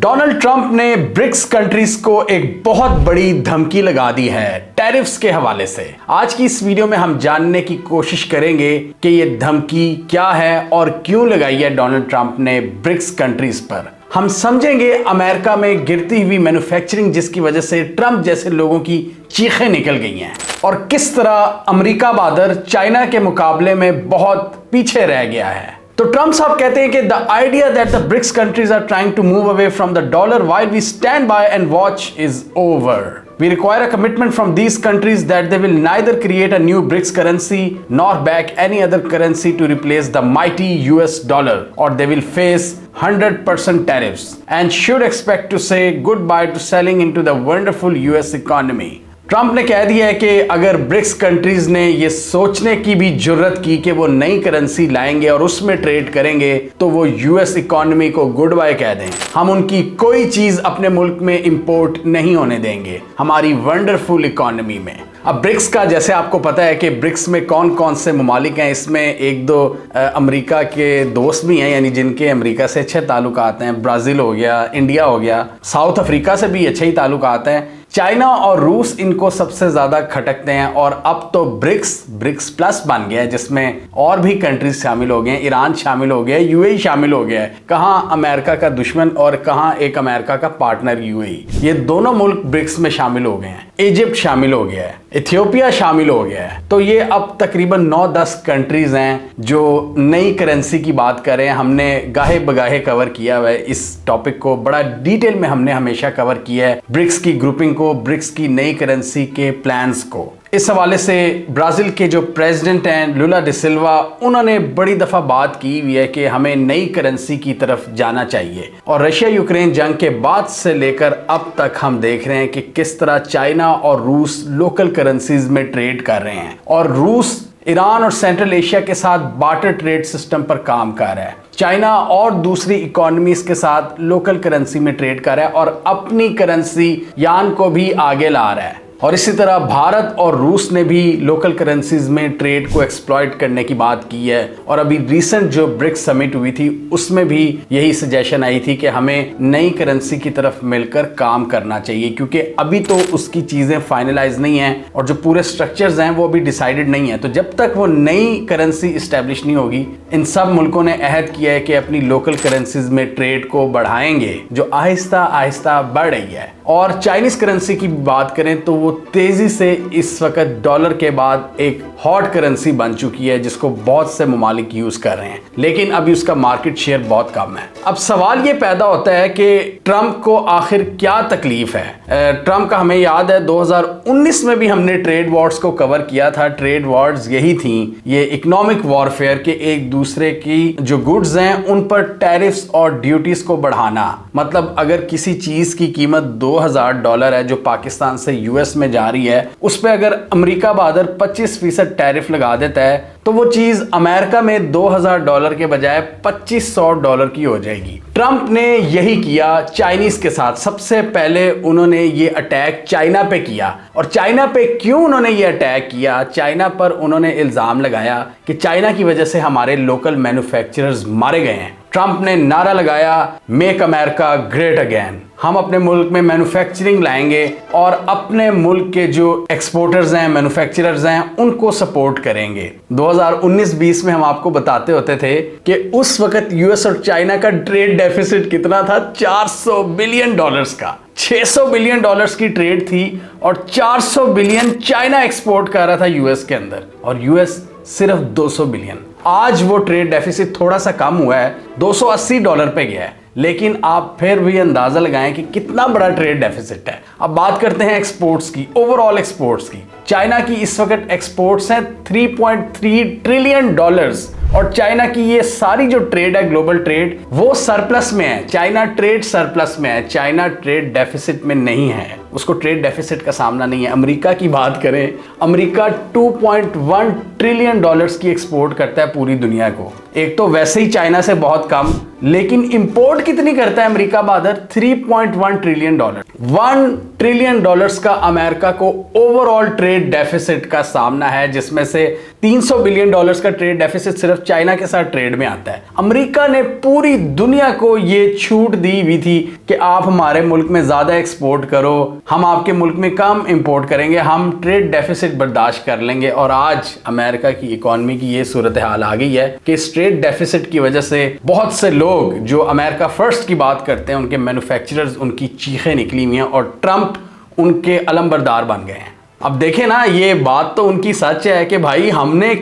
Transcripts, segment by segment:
Donald Trump ने BRICS countries को एक बहुत बड़ी धमकी लगा दी है टैरिफ्स के हवाले से। आज की इस वीडियो में हम जानने की कोशिश करेंगे कि ये धमकी क्या है और क्यों लगाई है डोनाल्ड ट्रंप ने ब्रिक्स कंट्रीज पर। हम समझेंगे अमेरिका में गिरती हुई मैन्युफैक्चरिंग जिसकी वजह से ट्रंप जैसे लोगों की चीखें निकल गई हैं और किस तरह अमेरिका बहादुर चाइना के मुकाबले में बहुत पीछे रह गया है। तो ट्रंप साहब कहते हैं कि the idea that the BRICS countries are trying to move away from the dollar while we stand by and watch is over. We require a commitment from these countries that they will neither create a new BRICS currency nor back any other currency to replace the mighty US dollar, or they will face 100% tariffs and should expect to say goodbye to selling into the wonderful US economy. Trump ने कह दिया है कि अगर BRICS countries ने ये सोचने की भी जुर्रत की कि वो नई करेंसी लाएंगे और उसमें ट्रेड करेंगे तो वो यूएस इकोनॉमी को गुड बाय कह दें। हम उनकी कोई चीज अपने मुल्क में इंपोर्ट नहीं होने देंगे हमारी वंडरफुल इकोनॉमी में। अब ब्रिक्स का जैसे आपको पता है कि ब्रिक्स में कौन कौन से ममालिक हैं, इसमें एक दो अमेरिका के दोस्त भी हैं, यानी जिनके अमेरिका से अच्छे ताल्लुकात हैं। ब्राज़ील हो गया, इंडिया हो गया, साउथ अफ्रीका से भी अच्छे ही ताल्लुकात हैं। चाइना और रूस इनको सबसे ज़्यादा खटकते हैं और अब तो ब्रिक्स प्लस बन गया है जिसमें और भी कंट्रीज शामिल हो गए हैं। ईरान शामिल हो गया है, यूएई शामिल हो गया है। कहाँ अमेरिका का दुश्मन और कहाँ एक अमेरिका का पार्टनर यूएई, ये दोनों मुल्क ब्रिक्स में शामिल हो गए हैं। इजिप्ट शामिल हो गया है, इथियोपिया शामिल हो गया है। तो ये अब तकरीबन 9-10 कंट्रीज हैं जो नई करेंसी की बात कर रहे हैं। हमने गाहे बगाहे कवर किया हुआ है इस टॉपिक को, बड़ा डिटेल में हमने हमेशा कवर किया है ब्रिक्स की ग्रुपिंग को, ब्रिक्स की नई करेंसी के प्लान्स को। इस हवाले से ब्राज़ील के जो प्रेसिडेंट हैं लुला डी सिल्वा, उन्होंने बड़ी दफ़ा बात की हुई है कि हमें नई करेंसी की तरफ जाना चाहिए। और रशिया यूक्रेन जंग के बाद से लेकर अब तक हम देख रहे हैं कि किस तरह चाइना और रूस लोकल करेंसीज में ट्रेड कर रहे हैं और रूस ईरान और सेंट्रल एशिया के साथ बार्टर ट्रेड सिस्टम पर काम कर रहा है। चाइना और दूसरी इकोनॉमीज के साथ लोकल करेंसी में ट्रेड कर रहा है और अपनी करेंसी यान को भी आगे ला रहा है। और इसी तरह भारत और रूस ने भी लोकल करेंसीज में ट्रेड को एक्सप्लॉइट करने की बात की है। और अभी रिसेंट जो ब्रिक्स समिट हुई थी उसमें भी यही सजेशन आई थी कि हमें नई करेंसी की तरफ मिलकर काम करना चाहिए, क्योंकि अभी तो उसकी चीज़ें फाइनलाइज नहीं हैं और जो पूरे स्ट्रक्चर्स हैं वो अभी डिसाइडेड नहीं है। तो जब तक वो नई करेंसी इस्टेब्लिश नहीं होगी, इन सब मुल्कों ने अहद किया है कि अपनी लोकल करेंसीज में ट्रेड को बढ़ाएंगे, जो आहिस्ता आहिस्ता बढ़ रही है। और चाइनीज करेंसी की बात करें तो वो तेजी से इस वक्त डॉलर के बाद एक हॉट करेंसी बन चुकी है जिसको बहुत से ममालिक यूज कर रहे हैं, लेकिन अभी उसका मार्केट शेयर बहुत कम है। अब सवाल ये पैदा होता है कि ट्रंप को आखिर क्या तकलीफ है। ट्रंप का हमें याद है 2019 में भी हमने ट्रेड वॉर्स को कवर किया था। ट्रेड वॉर्स यही थी, ये इकोनॉमिक वॉरफेयर के एक दूसरे की जो गुड्स हैं उन पर टैरिफ्स और ड्यूटीज को बढ़ाना। मतलब अगर किसी चीज की कीमत $2000 है जो पाकिस्तान से यूएस में जा रही है, उस पर अगर अमेरिका बहादुर 25% टैरिफ लगा देता है तो वो चीज अमेरिका में $2000 के बजाय $2500 की हो जाएगी। ट्रंप ने यही किया चाइनीज के साथ। सबसे पहले उन्होंने ये अटैक चाइना पे किया। और चाइना पे क्यों उन्होंने ये अटैक किया? चाइना पर उन्होंने इल्जाम लगाया कि चाइना की वजह से हमारे लोकल मैन्युफैक्चरर्स मारे गए हैं। ट्रंप ने नारा लगाया मेक अमेरिका ग्रेट अगेन, हम अपने मुल्क में मैन्युफैक्चरिंग लाएंगे और अपने मुल्क के जो एक्सपोर्टर्स हैं, मैन्युफैक्चरर्स हैं, उनको सपोर्ट करेंगे। 2019-20 में हम आपको बताते होते थे कि उस वक्त यूएस और चाइना का ट्रेड डेफिसिट कितना था, $400 बिलियन का। $600 बिलियन की ट्रेड थी और $400 बिलियन चाइना एक्सपोर्ट कर रहा था यूएस के अंदर और यूएस सिर्फ $200 बिलियन। आज वो ट्रेड डेफिसिट थोड़ा सा कम हुआ है, $280 पे गया है, लेकिन आप फिर भी अंदाजा लगाएं कि कितना बड़ा ट्रेड डेफिसिट है। अब बात करते हैं एक्सपोर्ट्स की, ओवरऑल एक्सपोर्ट्स की। चाइना की इस वक्त एक्सपोर्ट्स हैं $3.3 ट्रिलियन और चाइना की ये सारी जो ट्रेड है, ग्लोबल ट्रेड, वो सरप्लस में है। चाइना ट्रेड सरप्लस में है, चाइना ट्रेड डेफिसिट में नहीं है, उसको ट्रेड डेफिसिट का सामना नहीं है। अमेरिका की बात करें, अमेरिका $2.1 ट्रिलियन की एक्सपोर्ट करता है पूरी दुनिया को। एक तो वैसे ही चाइना से बहुत कम, लेकिन इंपोर्ट कितनी करता है अमेरिका बहादुर? $3.1 ट्रिलियन। $1 ट्रिलियन का अमेरिका को ओवरऑल ट्रेड डेफिसिट का सामना है, जिसमें से $300 बिलियन का ट्रेड डेफिसिट सिर्फ सिर्फ चाइना के साथ ट्रेड में आता है। अमेरिका ने पूरी दुनिया को ये छूट दी हुई थी कि आप हमारे मुल्क में ज्यादा एक्सपोर्ट करो, हम आपके मुल्क में कम इंपोर्ट करेंगे, हम ट्रेड डेफिसिट बर्दाश्त कर लेंगे। और आज अमेरिका की इकोनॉमी की ये सूरत हाल आ गई है कि इस ट्रेड डेफिसिट की वजह से बहुत से लोग जो अमेरिका फर्स्ट की बात करते हैं, उनके मैन्युफैक्चरर्स, उनकी चीखें निकली हुई हैं और ट्रंप उनके अलमबरदार बन गए हैं। अब देखें ना, ये बात तो उनकी सच है कि भाई हम ही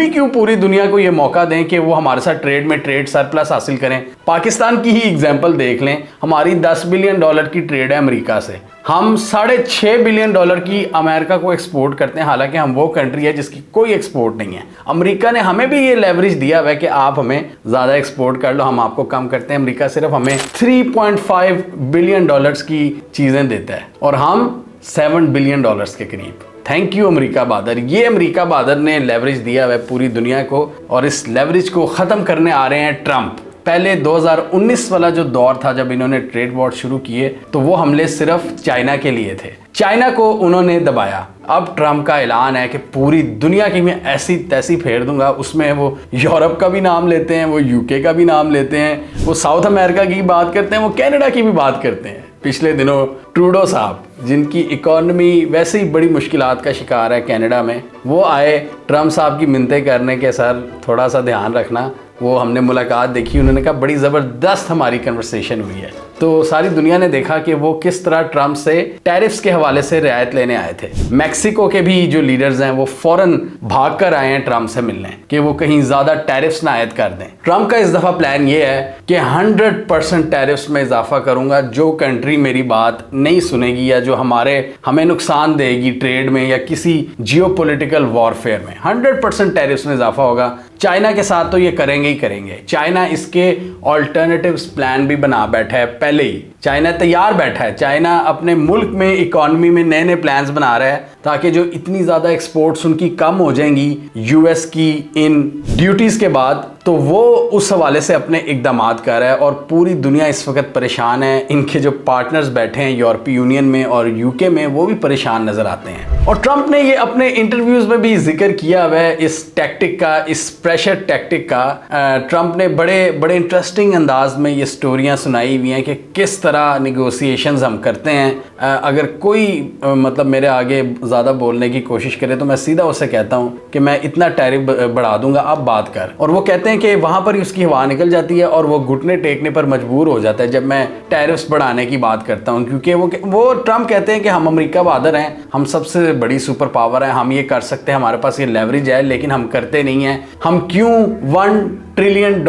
क्यों पूरी दुनिया को ये मौका दें कि वो हमारे साथ ट्रेड में ट्रेड सरप्लस हासिल करें। पाकिस्तान की ही एग्जांपल देख लें, हमारी $10 बिलियन की ट्रेड है अमेरिका से, हम $6.5 बिलियन की अमेरिका को एक्सपोर्ट करते हैं, हालांकि हम वो कंट्री है जिसकी कोई एक्सपोर्ट नहीं है। अमेरिका ने हमें भी ये लेवरेज दिया हुआ है कि आप हमें ज़्यादा एक्सपोर्ट कर लो, हम आपको कम करते हैं। अमेरिका सिर्फ हमें $3.5 बिलियन की चीज़ें देता है और हम $7 बिलियन के करीब। थैंक यू अमेरिका बहादुर। ये अमेरिका बहादुर ने लेवरेज दिया है पूरी दुनिया को और इस लेवरेज को ख़त्म करने आ रहे हैं ट्रंप। पहले 2019 वाला जो दौर था जब इन्होंने ट्रेड वॉर शुरू किए तो वो हमले सिर्फ चाइना के लिए थे, चाइना को उन्होंने दबाया। अब ट्रंप का ऐलान है कि पूरी दुनिया की मैं ऐसी तैसी फेर दूंगा। उसमें वो यूरोप का भी नाम लेते हैं, वो यूके का भी नाम लेते हैं, वो साउथ अमेरिका की बात करते हैं, वो कनाडा की भी बात करते हैं। पिछले दिनों ट्रूडो साहब, जिनकी इकोनॉमी वैसे ही बड़ी मुश्किलात का शिकार है कनाडा में, वो आए ट्रंप साहब की मिन्नतें करने के सर थोड़ा सा ध्यान रखना। वो हमने मुलाकात देखी, उन्होंने कहा बड़ी ज़बरदस्त हमारी कन्वर्सेशन हुई है। तो सारी दुनिया ने देखा कि वो किस तरह ट्रंप से टैरिफ्स के हवाले से रियायत लेने आए थे। मैक्सिको के भी जो लीडर्स हैं वो फौरन भाग कर आए हैं ट्रंप से मिलने कि वो कहीं ज़्यादा टैरिफ्स ना आयद कर दें। ट्रंप का इस दफ़ा प्लान ये है कि 100% टैरिफ्स में इजाफा करूंगा। जो कंट्री मेरी बात नहीं सुनेगी या जो हमें नुकसान देगी ट्रेड में या किसी जियोपॉलिटिकल वॉरफेयर में, 100% टैरिफ्स में इजाफा होगा। चाइना के साथ तो ये करेंगे ही करेंगे। चाइना इसके ऑल्टरनेटिव्स प्लान भी बना बैठा है, पहले ही चाइना तैयार बैठा है। चाइना अपने मुल्क में इकोनॉमी में नए नए प्लान्स बना रहा है ताकि जो इतनी ज़्यादा एक्सपोर्ट्स उनकी कम हो जाएंगी यूएस की इन ड्यूटीज़ के बाद, तो वो उस हवाले से अपने इकदाम कर रहा है। और पूरी दुनिया इस वक्त परेशान है। इनके जो पार्टनर्स बैठे हैं यूरोपीय यूनियन में और यूके में, वो भी परेशान नज़र आते हैं। और ट्रंप ने ये अपने इंटरव्यूज़ में भी जिक्र किया हुआ है इस टैक्टिक का, इस प्रेशर टैक्टिक का। ट्रंप ने बड़े इंटरेस्टिंग अंदाज में ये स्टोरियाँ सुनाई हुई हैं कि किस तरह निगोसिएशंस हम करते हैं। अगर कोई मतलब मेरे आगे ज़्यादा बोलने की कोशिश करे तो मैं सीधा उससे कहता हूँ कि मैं इतना टैरिफ बढ़ा दूंगा, अब बात कर। और वो कहते हैं कि वहाँ पर उसकी हवा निकल जाती है और वो घुटने टेकने पर मजबूर हो जाता है जब मैं टैरिफ्स बढ़ाने की बात करता हूँ, क्योंकि वो ट्रंप कहते हैं कि हम अमेरिका बहादुर हैं, हम सबसे बड़ी सुपर पावर हैं, हम ये कर सकते हैं, हमारे पास ये लेवरेज है, लेकिन हम करते नहीं हैं। हम क्यों $1 ट्रिलियन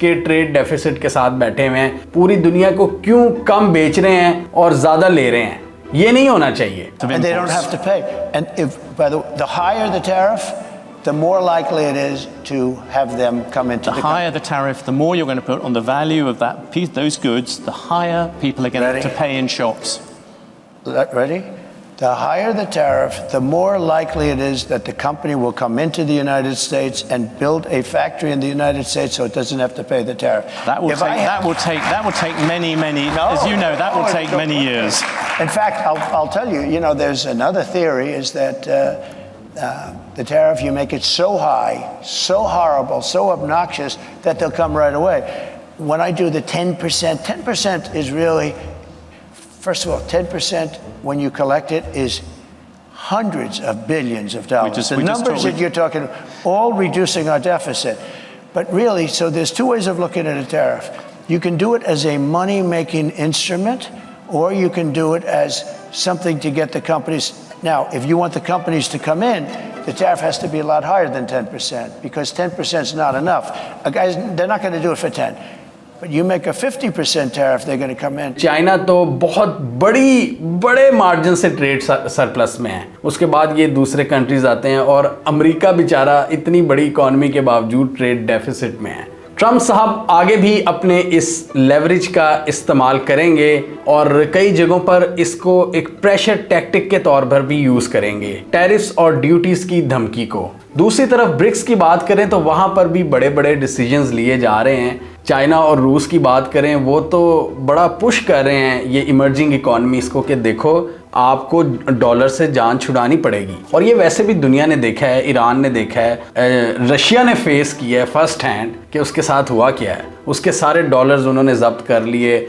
के ट्रेड डेफिसिट के साथ बैठे हुए हैं, पूरी दुनिया को क्यों कम बेच रहे हैं और ज़्यादा ले रहे हैं? ये नहीं होना चाहिए। And they don't have to pay. And if by the higher the tariff, the more likely it is to have them come into the higher the tariff, the more you're going to put on the value of that piece, those goods, the higher people are going to pay in shops. Ready? The higher the tariff, the more likely it is that the company will come into the United States and build a factory in the United States, so it doesn't have to pay the tariff. That will take many, as you know, that will take many years. In fact, I'll tell you, there's another theory is that the tariff, you make it so high, so horrible, so obnoxious that they'll come right away. When I do the 10%, 10% is really, first of all, 10% when you collect it is hundreds of billions of dollars. The numbers that you're talking, all reducing our deficit. But really, so there's two ways of looking at a tariff. You can do it as a money-making instrument, or you can do it as something to get the companies. Now, if you want the companies to come in, the tariff has to be a lot higher than 10%, because 10% is not enough. Guys, they're not going to do it for 10. But you make a 50% tariff, they're going to come in. China तो बहुत बड़े margin से trade surplus में है, उसके बाद ये दूसरे कंट्रीज आते हैं और अमेरिका बेचारा इतनी बड़ी इकोनॉमी के बावजूद ट्रेड डेफिसिट में है। ट्रंप साहब आगे भी अपने इस लेवरेज का इस्तेमाल करेंगे और कई जगहों पर इसको एक प्रेशर टैक्टिक के तौर पर भी यूज करेंगे, टैरिफ्स और ड्यूटीज की धमकी को। दूसरी तरफ ब्रिक्स की बात करें तो वहां पर भी बड़े बड़े डिसीजंस लिए जा रहे हैं चाइना और रूस की बात करें, वो तो बड़ा पुश कर रहे हैं ये इमर्जिंग इकोनॉमीज को कि देखो आपको डॉलर से जान छुड़ानी पड़ेगी। और ये वैसे भी दुनिया ने देखा है, ईरान ने देखा है, रशिया ने फेस किया है फर्स्ट हैंड कि उसके साथ हुआ क्या है। उसके सारे डॉलर्स उन्होंने जब्त कर लिए,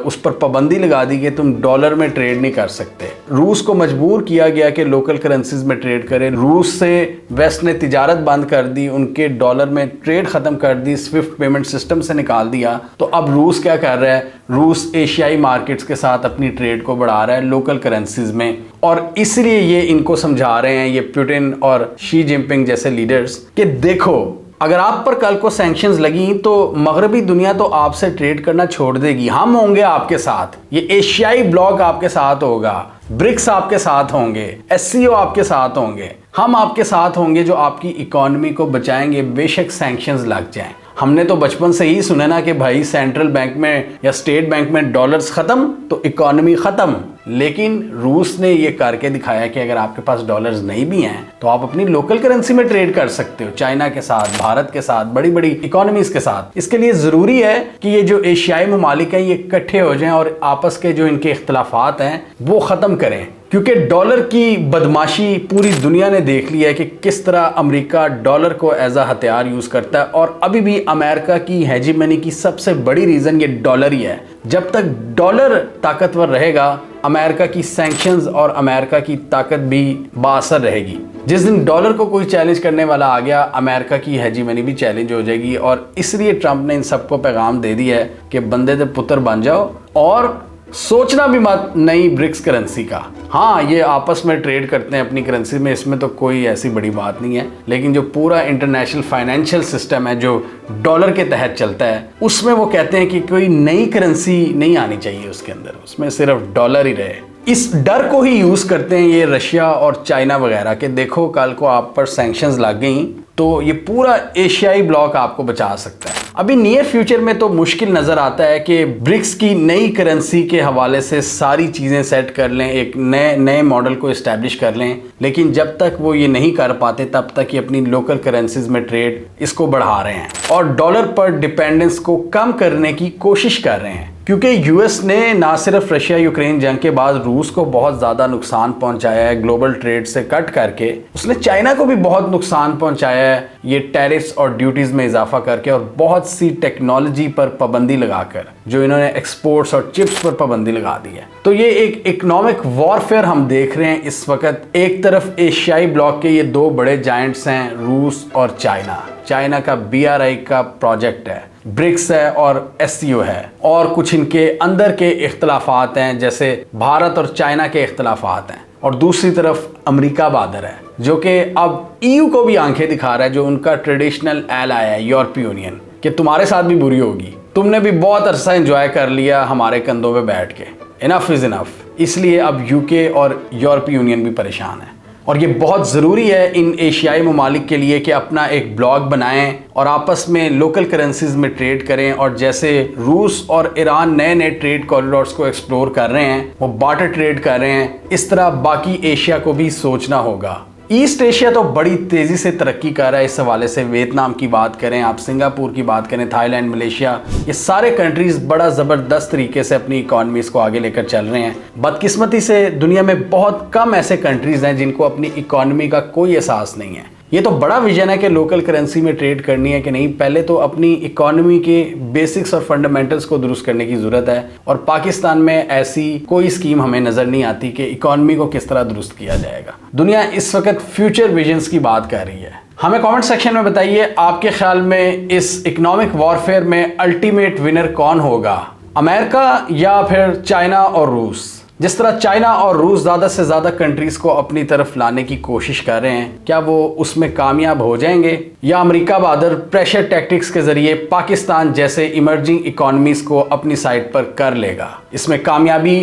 उस पर पाबंदी लगा दी कि तुम डॉलर में ट्रेड नहीं कर सकते। रूस को मजबूर किया गया कि लोकल करेंसीज में ट्रेड करें। रूस से वेस्ट ने तिजारत बंद कर दी, उनके डॉलर में ट्रेड ख़त्म कर दी, स्विफ्ट पेमेंट सिस्टम से निकाल दिया। तो अब रूस क्या कर रहा है, रूस एशियाई मार्केट्स के साथ अपनी ट्रेड को बढ़ा रहा है लोकल करेंसीज में। और इसलिए ये इनको समझा रहे हैं, ये पुतिन और शी जिनपिंग जैसे लीडर्स, कि देखो अगर आप पर कल को सैंक्शंस लगी तो मगरबी दुनिया तो आपसे ट्रेड करना छोड़ देगी। हम होंगे आपके साथ, ये एशियाई ब्लॉक आपके साथ होगा, ब्रिक्स आपके साथ होंगे, एससीओ आपके साथ होंगे, हम आपके साथ होंगे जो आपकी इकोनॉमी को बचाएंगे, बेशक सैंक्शंस लग जाएं। हमने तो बचपन से ही सुना ना कि भाई सेंट्रल बैंक में या स्टेट बैंक में डॉलर्स खत्म तो इकोनॉमी खत्म। लेकिन रूस ने ये करके दिखाया कि अगर आपके पास डॉलर्स नहीं भी हैं तो आप अपनी लोकल करेंसी में ट्रेड कर सकते हो, चाइना के साथ, भारत के साथ, बड़ी बड़ी इकोनॉमीज के साथ। इसके लिए जरूरी है कि ये जो एशियाई ममालिक हैं ये इकट्ठे हो जाएं और आपस के जो इनके इख्तलाफात हैं वो ख़त्म करें। क्योंकि डॉलर की बदमाशी पूरी दुनिया ने देख लिया है कि किस तरह अमेरिका डॉलर को एज अ हथियार यूज़ करता है। और अभी भी अमेरिका की हेजीमनी की सबसे बड़ी रीज़न ये डॉलर ही है। जब तक डॉलर ताकतवर रहेगा अमेरिका की सैंक्शंस और अमेरिका की ताकत भी बाअसर रहेगी। जिस दिन डॉलर को कोई चैलेंज करने वाला आ गया अमेरिका की हेजीमनी भी चैलेंज हो जाएगी। और इसलिए ट्रंप ने इन सबको पैगाम दे दिया है कि बंदे दे पुत्र बन जाओ और सोचना भी मत नई ब्रिक्स करेंसी का। हाँ, ये आपस में ट्रेड करते हैं अपनी करेंसी में, इसमें तो कोई ऐसी बड़ी बात नहीं है। लेकिन जो पूरा इंटरनेशनल फाइनेंशियल सिस्टम है जो डॉलर के तहत चलता है, उसमें वो कहते हैं कि कोई नई करेंसी नहीं आनी चाहिए उसके अंदर, उसमें सिर्फ डॉलर ही रहे। इस डर को ही यूज करते हैं ये रशिया और चाइना वगैरह कि देखो कल को आप पर सैंक्शंस लग गई तो ये पूरा एशियाई ब्लॉक आपको बचा सकता है। अभी नियर फ्यूचर में तो मुश्किल नजर आता है कि ब्रिक्स की नई करेंसी के हवाले से सारी चीजें सेट कर लें, एक नए मॉडल को इस्टेब्लिश कर लें। लेकिन जब तक वो ये नहीं कर पाते तब तक ये अपनी लोकल करेंसीज में ट्रेड इसको बढ़ा रहे हैं और डॉलर पर डिपेंडेंस को कम करने की कोशिश कर रहे हैं। क्योंकि यूएस ने ना सिर्फ रशिया यूक्रेन जंग के बाद रूस को बहुत ज़्यादा नुकसान पहुंचाया है ग्लोबल ट्रेड से कट करके, उसने चाइना को भी बहुत नुकसान पहुंचाया है ये टैरिफ्स और ड्यूटीज़ में इजाफा करके और बहुत सी टेक्नोलॉजी पर पाबंदी लगाकर, जो इन्होंने एक्सपोर्ट्स और चिप्स पर पाबंदी लगा दी है। तो ये एक इकोनॉमिक वॉरफेयर हम देख रहे हैं इस वक्त। एक तरफ एशियाई ब्लॉक के ये दो बड़े जायंट्स हैं, रूस और चाइना। चाइना का BRI का प्रोजेक्ट है, ब्रिक्स है और SCO है, और कुछ इनके अंदर के इख्तलाफात हैं जैसे भारत और चाइना के इख्तलाफात हैं। और दूसरी तरफ अमेरिका बहादुर है जो कि अब EU को भी आंखें दिखा रहा है, जो उनका ट्रेडिशनल एलाय है यूरोपीय यूनियन, कि तुम्हारे साथ भी बुरी होगी, तुमने भी बहुत अरसा एंजॉय कर लिया हमारे कंधों पे बैठ के, इनफ इज इनफ। इसलिए अब UK और यूरोपीय यूनियन भी परेशान है। और ये बहुत ज़रूरी है इन एशियाई ममालिक के लिए कि अपना एक ब्लॉक बनाएं और आपस में लोकल करेंसीज में ट्रेड करें। और जैसे रूस और ईरान नए नए ट्रेड कॉरिडोर्स को एक्सप्लोर कर रहे हैं, वो बार्टर ट्रेड कर रहे हैं, इस तरह बाकी एशिया को भी सोचना होगा। ईस्ट एशिया तो बड़ी तेज़ी से तरक्की कर रहा है। इस हवाले से वियतनाम की बात करें, आप सिंगापुर की बात करें, थाईलैंड, मलेशिया, ये सारे कंट्रीज़ बड़ा ज़बरदस्त तरीके से अपनी इकॉनमीज़ को आगे लेकर चल रहे हैं। बदकिस्मती से दुनिया में बहुत कम ऐसे कंट्रीज़ हैं जिनको अपनी इकॉनमी का कोई एहसास नहीं है। ये तो बड़ा विजन है कि लोकल करेंसी में ट्रेड करनी है कि नहीं, पहले तो अपनी इकोनॉमी के बेसिक्स और फंडामेंटल्स को दुरुस्त करने की ज़रूरत है। और पाकिस्तान में ऐसी कोई स्कीम हमें नज़र नहीं आती कि इकोनॉमी को किस तरह दुरुस्त किया जाएगा। दुनिया इस वक्त फ्यूचर विजन्स की बात कर रही है। हमें कमेंट सेक्शन में बताइए आपके ख्याल में इस इकोनॉमिक वॉरफेयर में अल्टीमेट विनर कौन होगा, अमेरिका या फिर चाइना और रूस? जिस तरह चाइना और रूस ज़्यादा से ज़्यादा कंट्रीज को अपनी तरफ लाने की कोशिश कर रहे हैं, क्या वो उसमें कामयाब हो जाएंगे, या अमेरिका बहादुर प्रेशर टैक्टिक्स के जरिए पाकिस्तान जैसे इमर्जिंग इकोनॉमीज को अपनी साइड पर कर लेगा? इसमें कामयाबी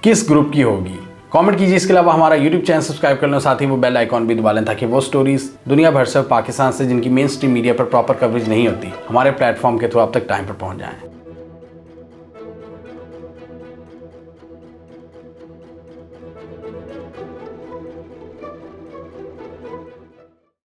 किस ग्रुप की होगी? कमेंट कीजिए। इसके अलावा हमारा यूट्यूब चैनल सब्सक्राइब कर लें, साथ ही वो बेल आइकॉन भी दबा लें ताकि वो स्टोरीज दुनिया भर से पाकिस्तान से जिनकी मेन स्ट्रीम मीडिया पर प्रॉपर कवरेज नहीं होती, हमारे प्लेटफॉर्म के थ्रू आप तक टाइम पर पहुंच जाएं।